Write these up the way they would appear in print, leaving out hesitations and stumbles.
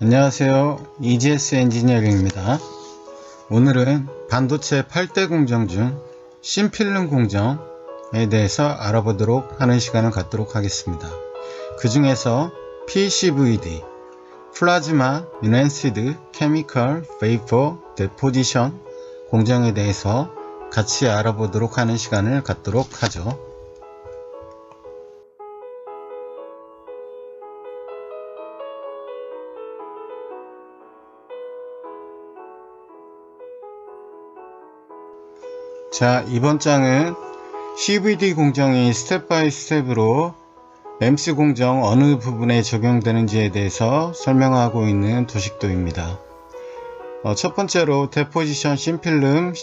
안녕하세요. EGS 엔지니어링입니다. 오늘은 반도체 8대 공정 중 신필름 공정에 대해서 알아보도록 하는 시간을 갖도록 하겠습니다. 그 중에서 PCVD, 플라즈마 인핸스드 케미컬 베이퍼 데포지션 공정에 대해서 같이 알아보도록 하는 시간을 갖도록 하죠. 자, 이번 장은 CVD 공정이 스텝 바이 스텝으로 MEMS 공정 어느 부분에 적용되는지에 대해서 설명하고 있는 도식도입니다. 첫 번째로 데포지션 신필름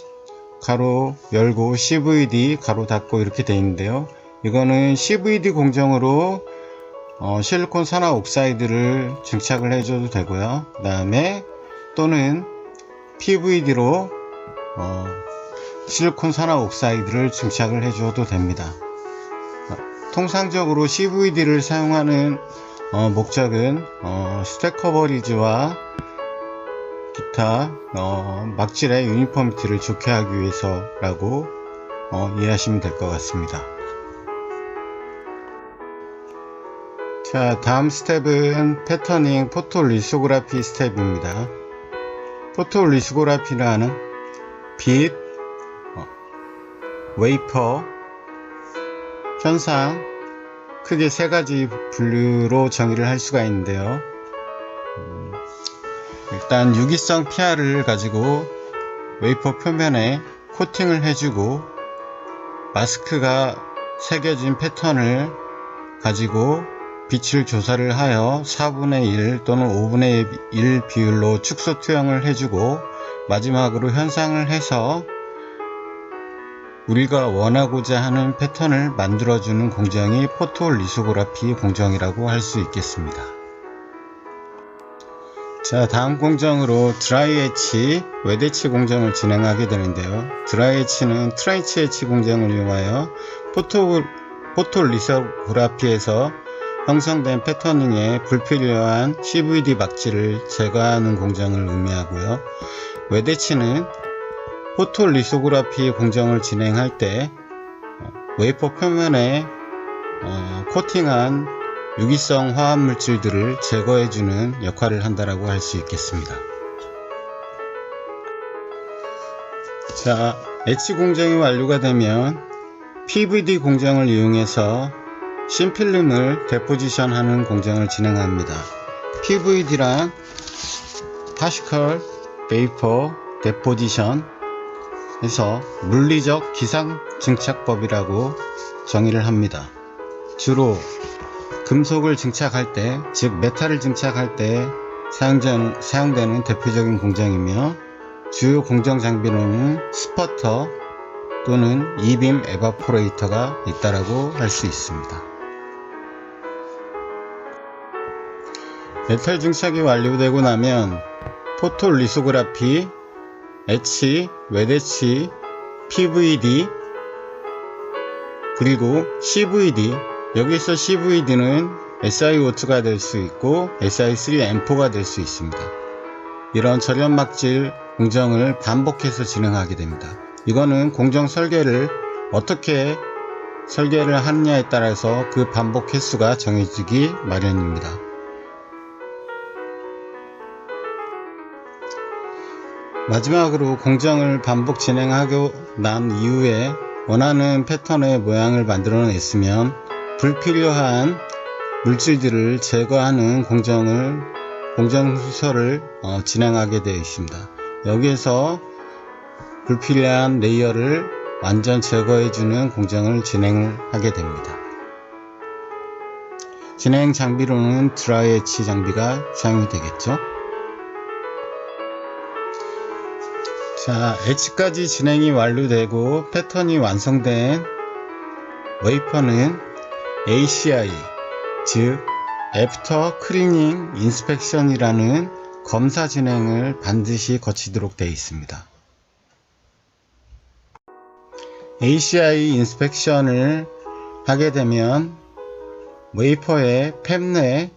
가로 열고 CVD 가로 닫고 이렇게 되어 있는데요. 이거는 CVD 공정으로 실리콘 산화 옥사이드를 증착을 해줘도 되고요. 그 다음에 또는 PVD로 실리콘 산화 옥사이드를 증착을 해줘도 됩니다. 통상적으로 CVD를 사용하는 목적은 스택 커버리지와 기타 막질의 유니포미티를 좋게 하기 위해서라고 이해하시면 될 것 같습니다. 자, 다음 스텝은 패터닝 포토리소그라피 스텝입니다. 포토리소그라피라는 빛, 웨이퍼, 현상, 크게 세 가지 분류로 정의를 할 수가 있는데요. 일단 유기성 PR을 가지고 웨이퍼 표면에 코팅을 해주고 마스크가 새겨진 패턴을 가지고 빛을 조사를 하여 4분의 1 또는 5분의 1 비율로 축소 투영을 해주고 마지막으로 현상을 해서 우리가 원하고자 하는 패턴을 만들어주는 공정이 포토리소그라피 공정이라고 할 수 있겠습니다. 자, 다음 공정으로 드라이 에치, 웻 에치 공정을 진행하게 되는데요. 드라이 에치는 트렌치 에치 공정을 이용하여 포토리소그라피에서 형성된 패터닝에 불필요한 CVD 막질을 제거하는 공정을 의미하고요. 웻 에치는 포토리소그라피 공정을 진행할 때 웨이퍼 표면에 코팅한 유기성 화합물질들을 제거해주는 역할을 한다고 할 수 있겠습니다. 자, 에치 공정이 완료가 되면 PVD 공정을 이용해서 신필름을 데포지션 하는 공정을 진행합니다. PVD란 파티클 베이퍼 데포지션 해서 물리적 기상 증착법이라고 정의를 합니다. 주로 금속을 증착할 때, 즉 메탈을 증착할 때 사용되는 대표적인 공정이며 주요 공정 장비로는 스퍼터 또는 이빔 에바포레이터가 있다고 할 수 있습니다. 메탈 증착이 완료되고 나면 포토리소그라피, 에치, 웻 에치, PVD, 그리고 CVD, 여기서 CVD는 SiO2가 될 수 있고 Si3N4가 될 수 있습니다. 이런 절연 막질 공정을 반복해서 진행하게 됩니다. 이거는 공정 설계를 어떻게 설계를 하느냐에 따라서 그 반복 횟수가 정해지기 마련입니다. 마지막으로 공정을 반복 진행하고 난 이후에 원하는 패턴의 모양을 만들어냈으면 불필요한 물질들을 제거하는 공정 순서를 진행하게 되어 있습니다. 여기에서 불필요한 레이어를 완전 제거해주는 공정을 진행을 하게 됩니다. 진행 장비로는 드라이 에치 장비가 사용이 되겠죠. 자, 에치까지 진행이 완료되고 패턴이 완성된 웨이퍼는 ACI, 즉 애프터 클리닝 인스펙션이라는 검사 진행을 반드시 거치도록 되어 있습니다. ACI 인스펙션을 하게 되면 웨이퍼의 팹내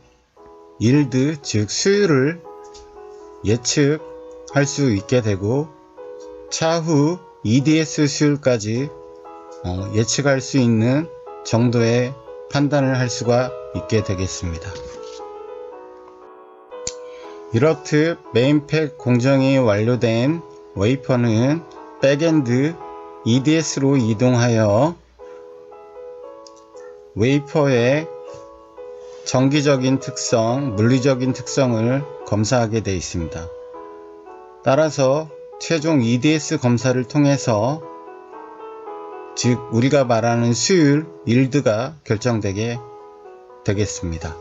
일드, 즉 수율을 예측할 수 있게 되고 차후 EDS 수율까지 예측할 수 있는 정도의 판단을 할 수가 있게 되겠습니다. 이렇듯 메인팩 공정이 완료된 웨이퍼는 백엔드 EDS로 이동하여 웨이퍼의 정기적인 특성, 물리적인 특성을 검사하게 되어 있습니다. 따라서 최종 EDS 검사를 통해서 즉 우리가 말하는 수율, 일드가 결정되게 되겠습니다.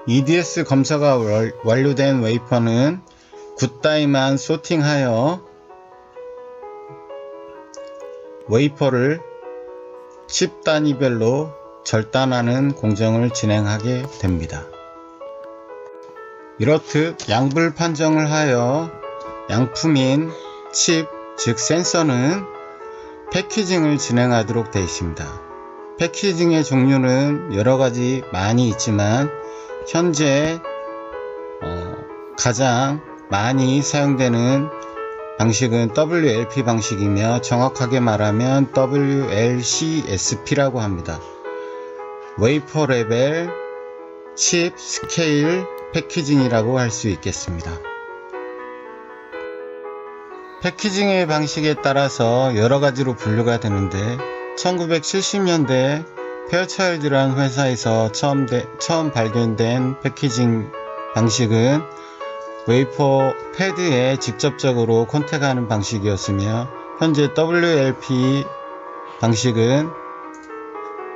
EDS 검사가 완료된 웨이퍼는 굿다이만 소팅하여 웨이퍼를 칩 단위별로 절단하는 공정을 진행하게 됩니다. 이렇듯 양불 판정을 하여 양품인 칩, 즉 센서는 패키징을 진행하도록 되어 있습니다. 패키징의 종류는 여러가지 많이 있지만 현재 가장 많이 사용되는 방식은 WLP 방식이며 정확하게 말하면 WLCSP라고 합니다. 웨이퍼 레벨 칩 스케일 패키징이라고 할 수 있겠습니다. 패키징의 방식에 따라서 여러가지로 분류가 되는데 1970년대 페어차일드라는 회사에서 처음 발견된 패키징 방식은 웨이퍼 패드에 직접적으로 컨택하는 방식이었으며 현재 WLP 방식은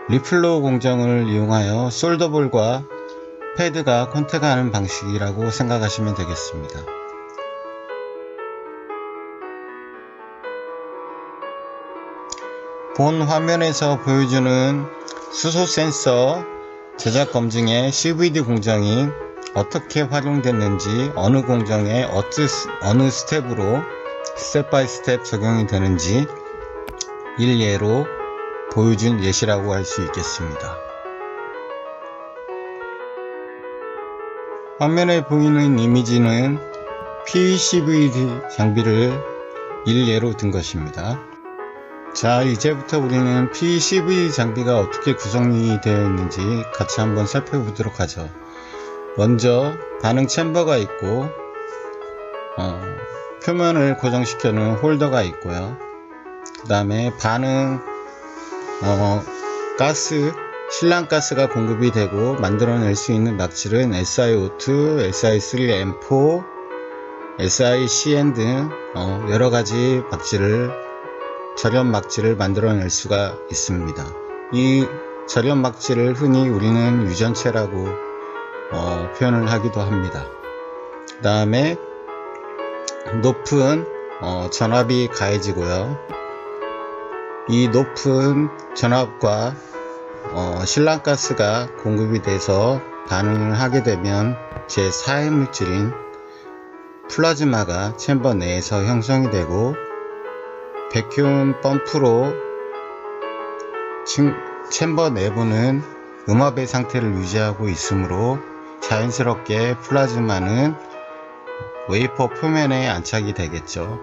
리플로 공정을 이용하여 솔더볼과 패드가 컨택하는 방식이라고 생각하시면 되겠습니다. 본 화면에서 보여주는 수소 센서 제작 검증의 CVD 공정이 어떻게 활용됐는지, 어느 공정에 어느 스텝으로 스텝 바이 스텝 적용이 되는지 일예로 보여준 예시라고 할 수 있겠습니다. 화면에 보이는 이미지는 PCVD 장비를 일예로 든 것입니다. 자, 이제부터 우리는 PCV 장비가 어떻게 구성이 되어 있는지 같이 한번 살펴보도록 하죠. 먼저 반응 챔버가 있고 표면을 고정시켜놓은 홀더가 있고요. 그 다음에 반응 가스, 실란가스가 공급이 되고 만들어낼 수 있는 막질은 SiO2, Si3M4, SiCN 등 여러가지 절연 막질을 만들어낼 수가 있습니다. 이 절연 막질을 흔히 우리는 유전체라고 표현을 하기도 합니다. 그 다음에 높은 전압이 가해지고요. 이 높은 전압과 실란가스가 공급이 돼서 반응을 하게 되면 제4의 물질인 플라즈마가 챔버 내에서 형성이 되고 백큐움 펌프로 챔버 내부는 음압의 상태를 유지하고 있으므로 자연스럽게 플라즈마는 웨이퍼 표면에 안착이 되겠죠.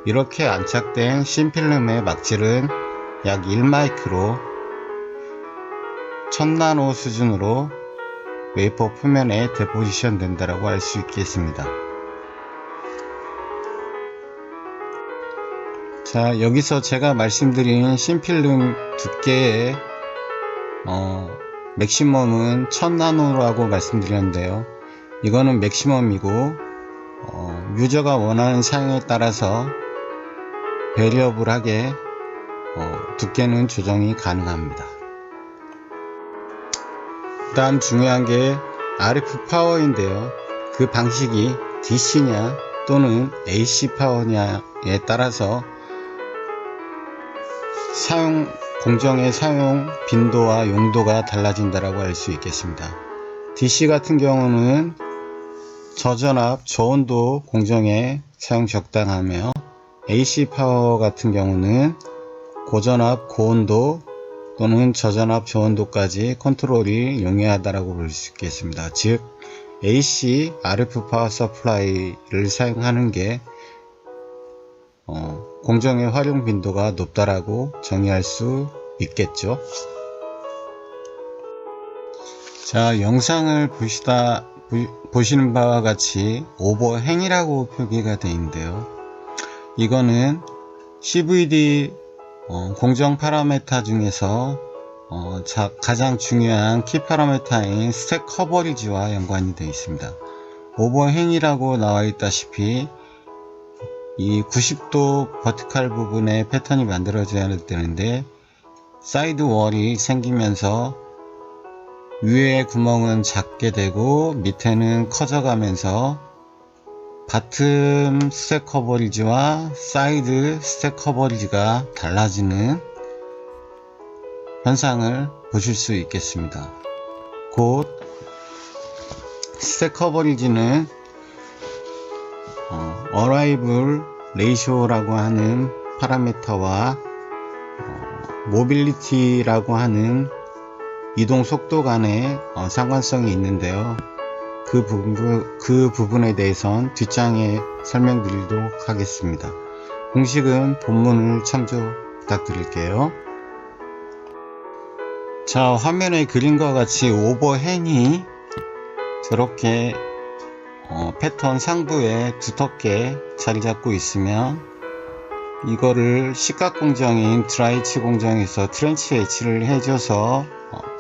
이렇게 안착된 신필름의 막질은 약 1마이크로 1000나노 수준으로 웨이퍼 표면에 데포지션 된다고 할 수 있겠습니다. 자, 여기서 제가 말씀드린 신필름 두께의 맥시멈은 1000나노라고 말씀드렸는데요. 이거는 맥시멈이고 유저가 원하는 사용에 따라서 베리어블하게 두께는 조정이 가능합니다. 그 다음 중요한 게 RF 파워인데요. 그 방식이 DC냐 또는 AC 파워냐에 따라서 공정의 사용 빈도와 용도가 달라진다고 할 수 있겠습니다. DC 같은 경우는 저전압, 저온도 공정에 사용 적당하며 AC 파워 같은 경우는 고전압, 고온도 또는 저전압, 저온도까지 컨트롤이 용이하다고 볼 수 있겠습니다. 즉 AC RF 파워 서플라이를 사용하는 게 공정의 활용 빈도가 높다라고 정의할 수 있겠죠. 자, 영상을 보시는 바와 같이 오버행이라고 표기가 되어 있는데요. 이거는 CVD 공정 파라메타 중에서 가장 중요한 키 파라메타인 스택 커버리지와 연관이 되어 있습니다. 오버행이라고 나와 있다시피 이 90도 버티칼 부분에 패턴이 만들어져야 되는데 사이드 월이 생기면서 위에 구멍은 작게 되고 밑에는 커져가면서 바텀 스택 커버리지와 사이드 스택 커버리지가 달라지는 현상을 보실 수 있겠습니다. 곧 스택 커버리지는 어라이블 레이쇼라고 하는 파라미터와 모빌리티라고 하는 이동 속도 간의 상관성이 있는데요. 그 부분에 대해선 뒷장에 설명드리도록 하겠습니다. 공식은 본문을 참조 부탁드릴게요. 자, 화면에 그림과 같이 오버행이 저렇게 패턴 상부에 두텁게 자리 잡고 있으면 이거를 시각 공정인 드라이치 공정에서 트렌치 H를 해줘서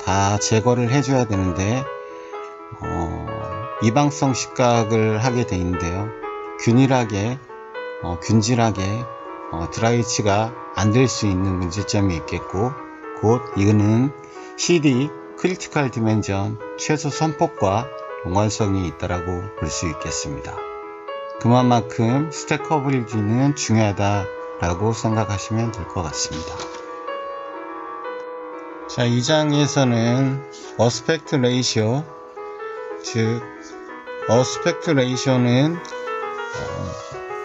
다 제거를 해줘야 되는데 이방성 시각을 하게 돼 있는데요. 균질하게 드라이치가 안 될 수 있는 문제점이 있겠고, 곧 이거는 CD 크리티컬 디멘전 최소 선폭과 연관성이 있다라고 볼 수 있겠습니다. 그만큼 스택 커버리지는 중요하다라고 생각하시면 될 것 같습니다. 자, 이 장에서는 어스펙트 레이시오, 즉 어스펙트 레이시오는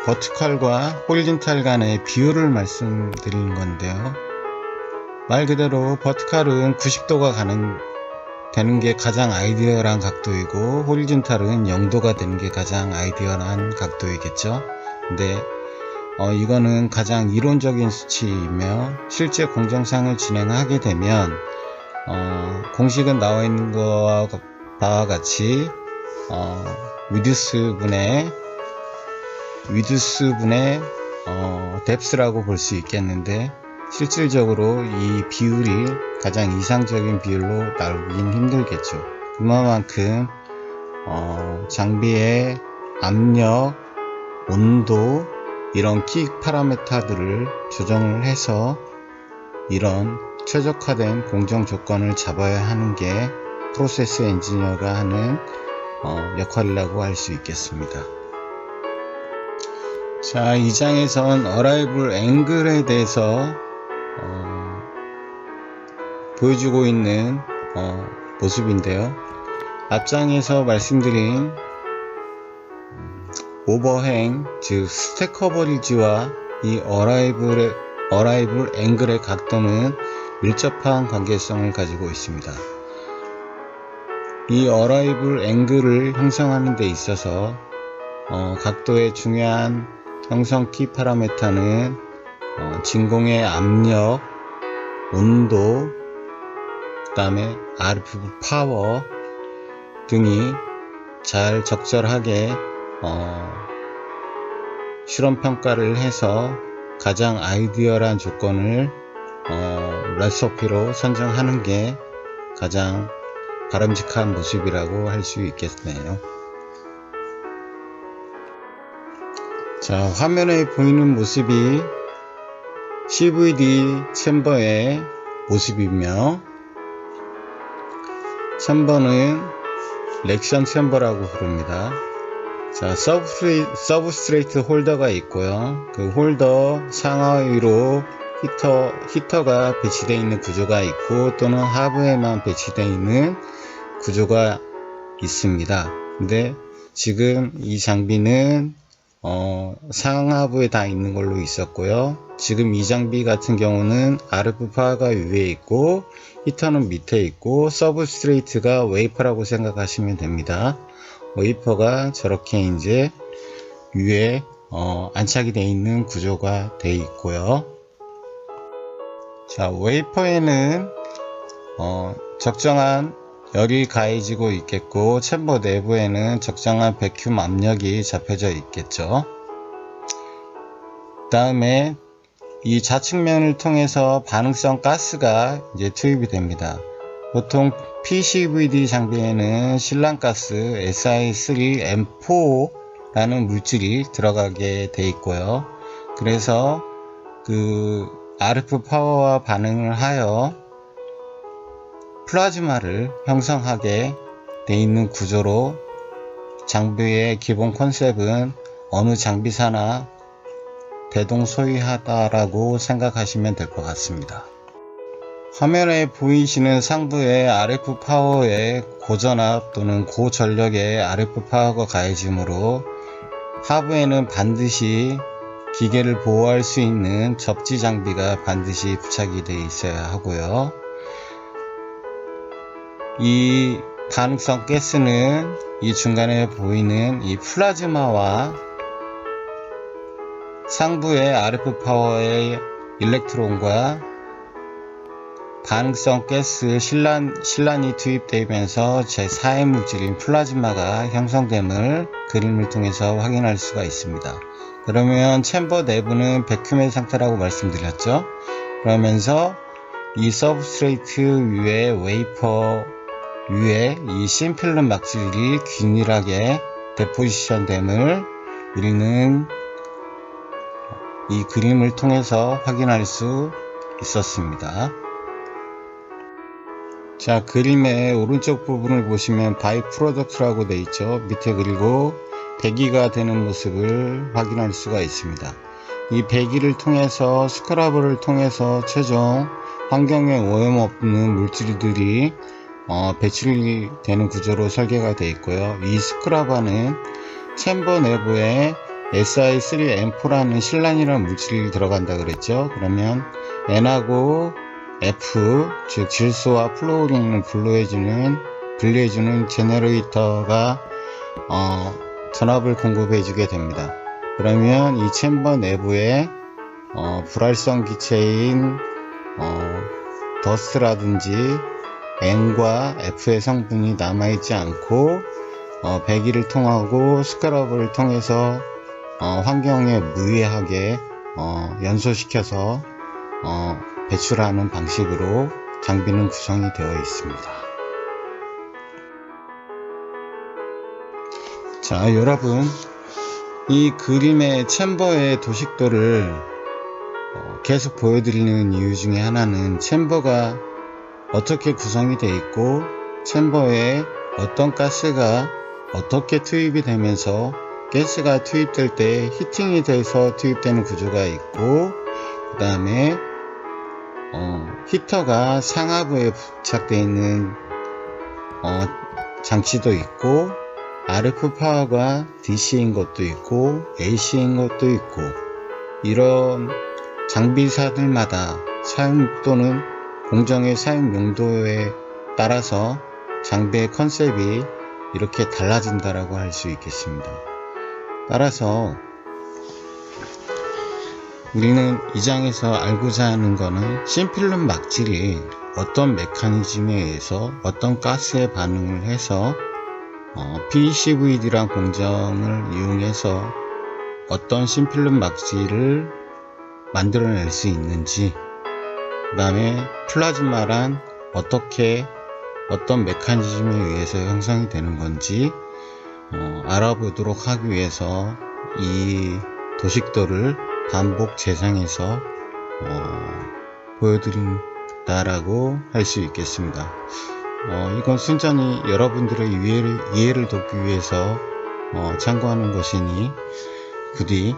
버티컬과 호리존탈 간의 비율을 말씀드리는 건데요. 말 그대로 버티컬은 90도가 되는 게 가장 아이디어한 각도이고 호리존탈은 0도가 되는 게 가장 아이디어한 각도이겠죠. 근데 이거는 가장 이론적인 수치이며 실제 공정상을 진행하게 되면 공식은 나와 있는 것과 바와 같이 위드스분의 뎁스라고 볼 수 있겠는데, 실질적으로 이 비율이 가장 이상적인 비율로 나오긴 힘들겠죠. 그만큼 장비의 압력, 온도 이런 키 파라미터들을 조정을 해서 이런 최적화된 공정 조건을 잡아야 하는 게 프로세스 엔지니어가 하는 역할이라고 할 수 있겠습니다. 자, 이 장에선 어라이블 앵글에 대해서 보여주고 있는 모습인데요. 앞장에서 말씀드린 오버행, 즉 스택 커버리지와 이 어라이블 앵글의 각도는 밀접한 관계성을 가지고 있습니다. 이 어라이블 앵글을 형성하는 데 있어서 각도의 중요한 형성 키 파라미터는 진공의 압력, 온도, 그 다음에 RF 파워 등이 잘 적절하게 실험 평가를 해서 가장 아이디어한 조건을 레시피로 선정하는 게 가장 바람직한 모습이라고 할 수 있겠네요. 자, 화면에 보이는 모습이 CVD 챔버의 모습이며, 챔버는 렉션 챔버라고 부릅니다. 자, 서브스트레이트 홀더가 있고요. 그 홀더 상하위로 히터가 배치되어 있는 구조가 있고, 또는 하부에만 배치되어 있는 구조가 있습니다. 근데 지금 이 장비는 상하부에 다 있는 걸로 있었고요. 지금 이 장비 같은 경우는 RF 파워가 위에 있고 히터는 밑에 있고 서브스트레이트가 웨이퍼라고 생각하시면 됩니다. 웨이퍼가 저렇게 이제 위에 안착이 되어 있는 구조가 되어 있고요. 자, 웨이퍼에는 적정한 열이 가해지고 있겠고, 챔버 내부에는 적정한 배큐um 압력이 잡혀져 있겠죠. 그 다음에 이 좌측면을 통해서 반응성 가스가 이제 투입이 됩니다. 보통 PCVD 장비에는 실란가스 Si3M4라는 물질이 들어가게 돼 있고요. 그래서 그 RF 파워와 반응을 하여 플라즈마를 형성하게 돼 있는 구조로, 장비의 기본 컨셉은 어느 장비사나 대동소이하다라고 생각하시면 될 것 같습니다. 화면에 보이시는 상부의 RF 파워에 고전압 또는 고전력의 RF 파워가 가해지므로 하부에는 반드시 기계를 보호할 수 있는 접지 장비가 반드시 부착이 되어 있어야 하고요. 이 반응성 가스는 이 중간에 보이는 이 플라즈마와 상부의 RF 파워의 일렉트론과 반응성 가스 실란이 투입되면서 제4의 물질인 플라즈마가 형성됨을 그림을 통해서 확인할 수가 있습니다. 그러면 챔버 내부는 백큐음의 상태라고 말씀드렸죠. 그러면서 이 서브스트레이트 위에 웨이퍼 위에 이 신필름 막질이 균일하게 데포지션 됨을 우리는 이 그림을 통해서 확인할 수 있었습니다. 자, 그림의 오른쪽 부분을 보시면 바이 프로덕트라고 되어 있죠. 밑에 그리고 배기가 되는 모습을 확인할 수가 있습니다. 이 배기를 통해서 스크러버를 통해서 최종 환경에 오염 없는 물질들이 배출이 되는 구조로 설계가 되어 있고요. 이 스크러버는 챔버 내부에 Si3M4라는 실란이라는 물질이 들어간다 그랬죠. 그러면 N하고 F, 즉 질소와 플로우린을 분리해주는 제너레이터가 전압을 공급해주게 됩니다. 그러면 이 챔버 내부에 불활성 기체인 더스트라든지 N과 F의 성분이 남아있지 않고 배기를 통하고 스크러버를 통해서 환경에 무해하게 연소시켜서 배출하는 방식으로 장비는 구성이 되어 있습니다. 자, 여러분, 이 그림의 챔버의 도식도를 계속 보여드리는 이유 중에 하나는 챔버가 어떻게 구성이 되어 있고 챔버에 어떤 가스가 어떻게 투입이 되면서 가스가 투입될 때 히팅이 돼서 투입되는 구조가 있고, 그 다음에 히터가 상하부에 부착되어 있는 장치도 있고, RF 파워가 DC인 것도 있고 AC인 것도 있고, 이런 장비사들마다 사용 또는 공정의 사용 용도에 따라서 장비의 컨셉이 이렇게 달라진다라고 할 수 있겠습니다. 따라서 우리는 이 장에서 알고자 하는 것은 신필름 막질이 어떤 메커니즘에 의해서 어떤 가스에 반응을 해서 PCVD란 공정을 이용해서 어떤 신필름 막질을 만들어낼 수 있는지, 그 다음에 플라즈마란 어떤 메커니즘에 의해서 형성이 되는 건지 알아보도록 하기 위해서 이 도식도를 반복 재생해서 보여드린다라고 할 수 있겠습니다. 이건 순전히 여러분들의 이해를 돕기 위해서 참고하는 것이니 부디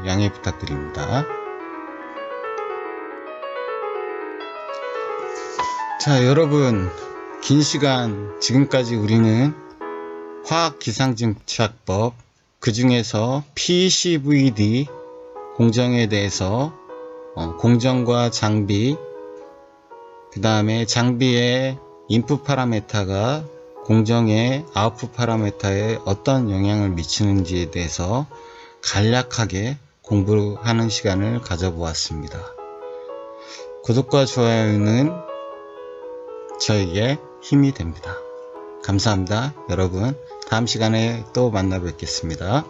양해 부탁드립니다. 자, 여러분, 긴 시간 지금까지 우리는 화학기상증착법, 그 중에서 PCVD 공정에 대해서 공정과 장비, 그 다음에 장비의 인풋 파라메타가 공정의 아웃풋 파라미터에 어떤 영향을 미치는지에 대해서 간략하게 공부하는 시간을 가져보았습니다. 구독과 좋아요는 저에게 힘이 됩니다. 감사합니다. 여러분, 다음 시간에 또 만나 뵙겠습니다.